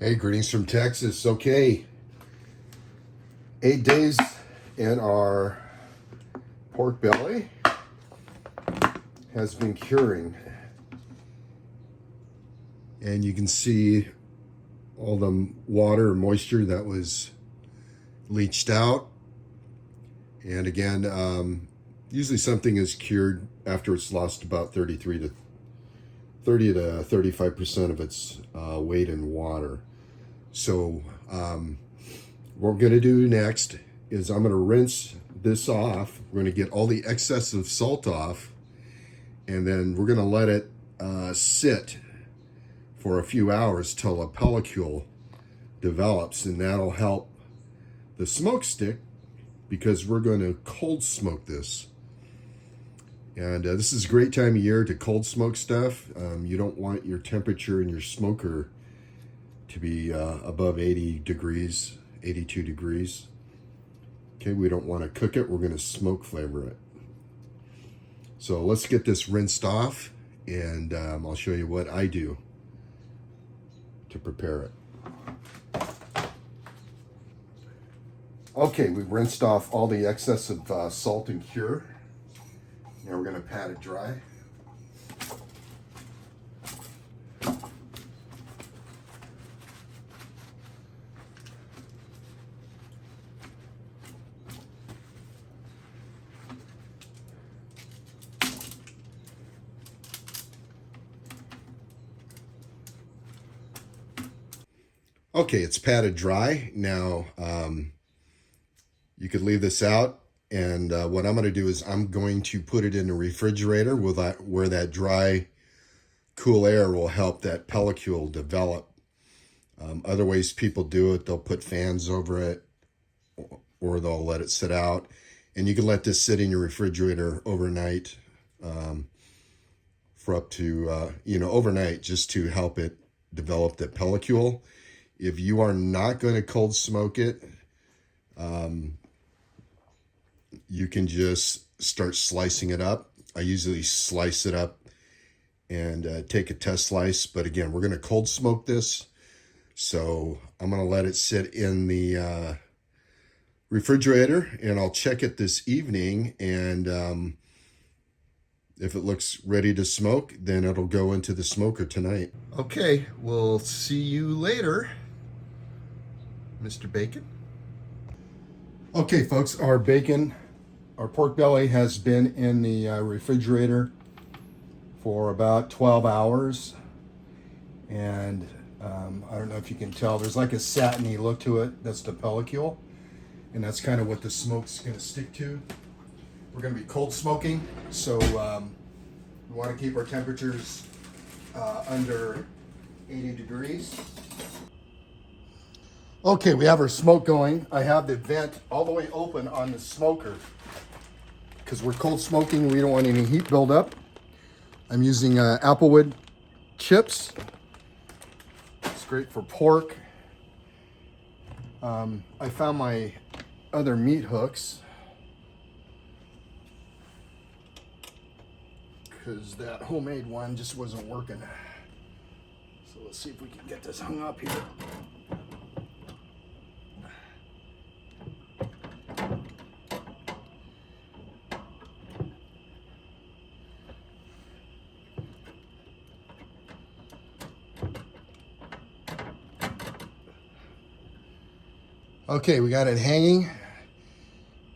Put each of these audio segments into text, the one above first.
Hey, greetings from Texas. Okay, 8 days and our pork belly has been curing. And you can see all the water and moisture that was leached out. And again, usually something is cured after it's lost about 30 to 35% of its weight in water. So what we're going to do next is I'm going to rinse this off. We're going to get all the excess of salt off, and then we're going to let it sit for a few hours till a pellicule develops, and that'll help the smoke stick because we're going to cold smoke this. And this is a great time of year to cold smoke stuff. You don't want your temperature in your smoker to be above 80 degrees, 82 degrees. Okay, we don't want to cook it. We're going to smoke flavor it. So let's get this rinsed off, and I'll show you what I do to prepare it. Okay, we've rinsed off all the excess of salt and cure. Now we're going to pat it dry. Okay, it's patted dry. Now, you could leave this out, and what I'm going to do is I'm going to put it in the refrigerator where that dry, cool air will help that pellicule develop. Other ways people do it, they'll put fans over it, or they'll let it sit out. And you can let this sit in your refrigerator overnight for up to, overnight, just to help it develop that pellicule. If you are not going to cold smoke it, you can just start slicing it up. I usually slice it up and take a test slice. But again, we're going to cold smoke this. So I'm going to let it sit in the refrigerator, and I'll check it this evening. And if it looks ready to smoke, then it'll go into the smoker tonight. Okay, we'll see you later, Mr. Bacon. Okay, folks, our pork belly has been in the refrigerator for about 12 hours. And I don't know if you can tell, there's like a satiny look to it. That's the pellicule. And that's kind of what the smoke's going to stick to. We're going to be cold smoking. So we want to keep our temperatures under 80 degrees. Okay, we have our smoke going. I have the vent all the way open on the smoker because we're cold smoking. We don't want any heat buildup. I'm using Applewood chips. It's great for pork. I found my other meat hooks because that homemade one just wasn't working. So let's see if we can get this hung up here. Okay, we got it hanging.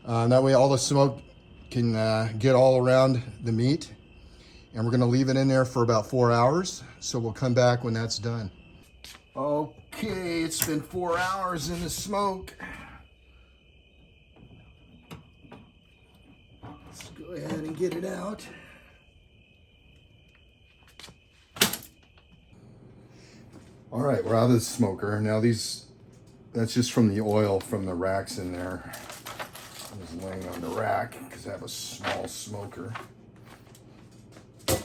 That way all the smoke can get all around the meat. And we're gonna leave it in there for about 4 hours. So we'll come back when that's done. Okay, it's been 4 hours in the smoke. Let's go ahead and get it out. All right, we're out of the smoker. Now that's just from the oil from the racks in there. I was laying on the rack because I have a small smoker. So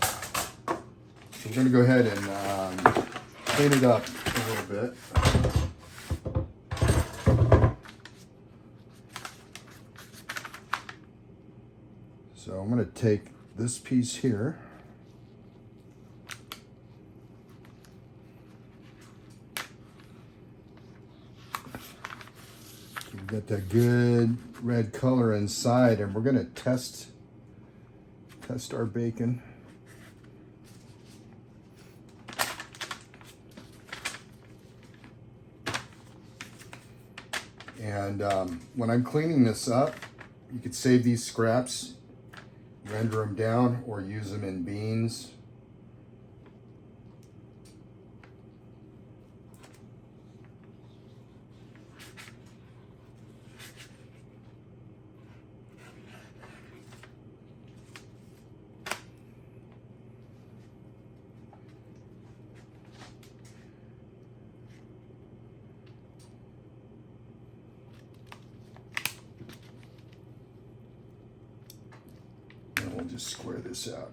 we're gonna go ahead and clean it up a little bit. So I'm gonna take this piece here. Got that good red color inside, and we're gonna test our bacon. And when I'm cleaning this up, you could save these scraps, render them down, or use them in beans. And we'll just square this out.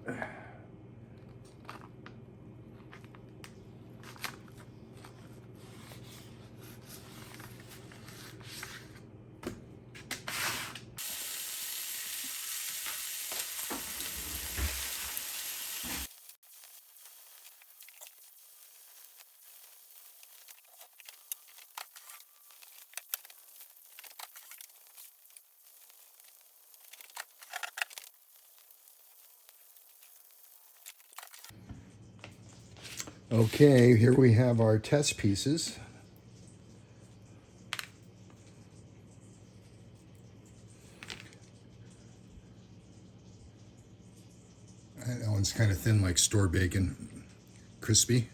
Okay, here we have our test pieces. That one's kind of thin like store bacon, crispy.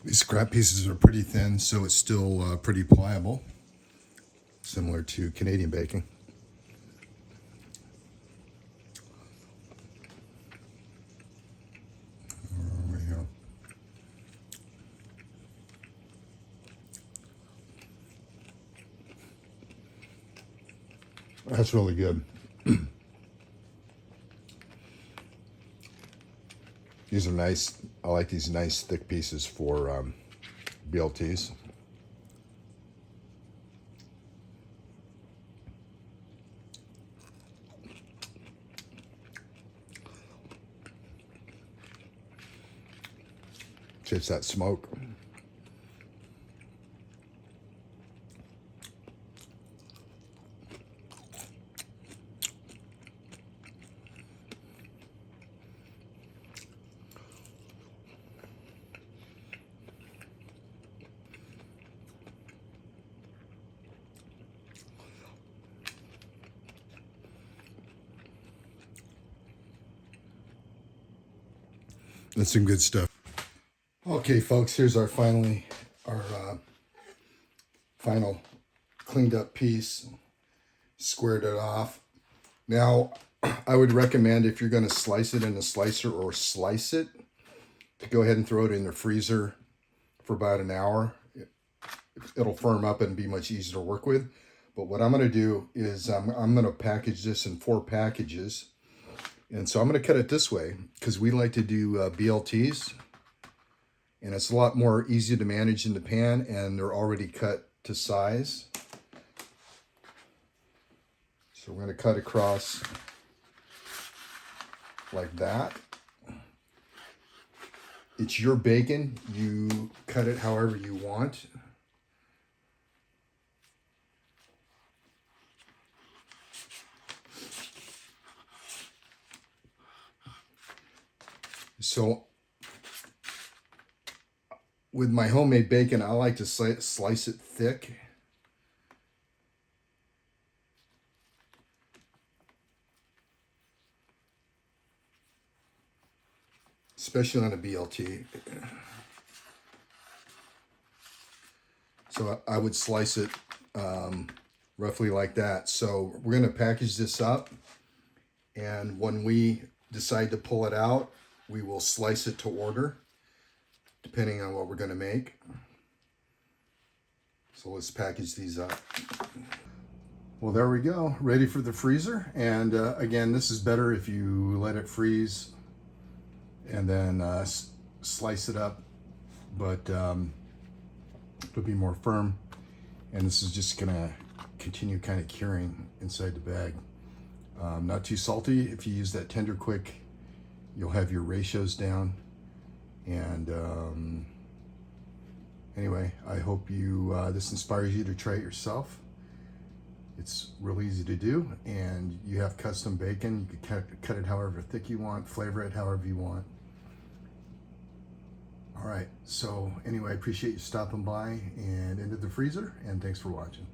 These scrap pieces are pretty thin, so it's still pretty pliable, similar to Canadian bacon. There we go. That's really good. These are nice. I like these nice thick pieces for BLTs. Just that smoke. That's some good stuff. Okay, folks, here's our final cleaned up piece. Squared it off. Now, I would recommend if you're going to slice it in a slicer or slice it, to go ahead and throw it in the freezer for about an hour. It'll firm up and be much easier to work with. But what I'm going to do is I'm going to package this in 4 packages. And so I'm going to cut it this way because we like to do BLTs. And it's a lot more easy to manage in the pan, and they're already cut to size. So we're going to cut across like that. It's your bacon. You cut it however you want. So with my homemade bacon, I like to slice it thick. Especially on a BLT. So I would slice it roughly like that. So we're going to package this up, and when we decide to pull it out, we will slice it to order, depending on what we're going to make. So let's package these up. Well, there we go, ready for the freezer. And again, this is better if you let it freeze and then slice it up, but it'll be more firm. And this is just gonna continue kind of curing inside the bag. Not too salty. If you use that Tender Quick, you'll have your ratios down. And anyway, I hope this inspires you to try it yourself. It's real easy to do, and you have custom bacon. You can cut it however thick you want, flavor it however you want. All right, so anyway, I appreciate you stopping by and into the freezer, and thanks for watching.